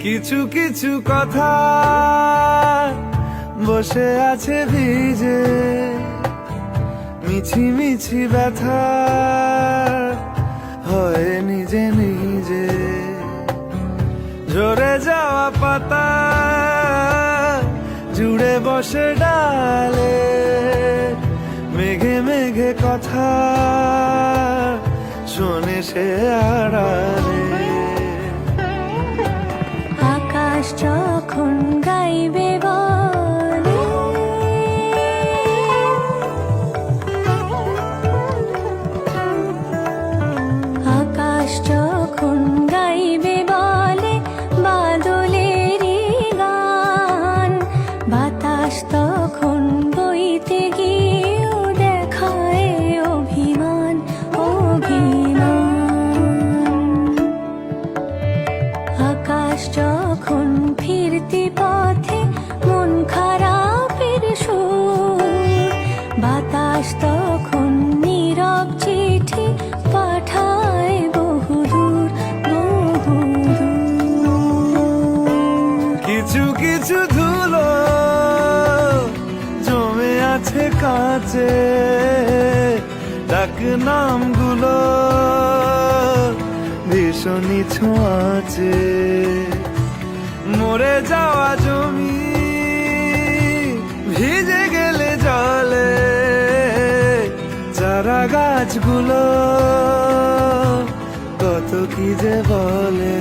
কিছু কিছু কথা বসে আছে ভিজে, মিছি মিছি ব্যথা হয় নিজে নিজে। ঝরে যাওয়া পাতা জুড়ে বসে ডালে, মেঘে মেঘে কথা শোনে সে আড়ালে। আকাশ যখন গাইবে বলে, আকাশ যখন গাইবে বলে বাদলেরই গান, বাতাস তখন বইতে গিয়েও দেখায় অভিমান অভিমান। আকাশ যখন ফিরতি পথে মন খারাপের সুর, বাতাস তখন নীরব চিঠি পাঠায় বহুদূর বহুদূর। কিছু কিছু ধুলো জমে আছে কাঁচে, ডাক নামগুলো ভীষণই ছোঁয়াচে। মরে যাওয়া জমি ভিজে গেলে জলে, চারা গাছগুলো কত কি যে বলে।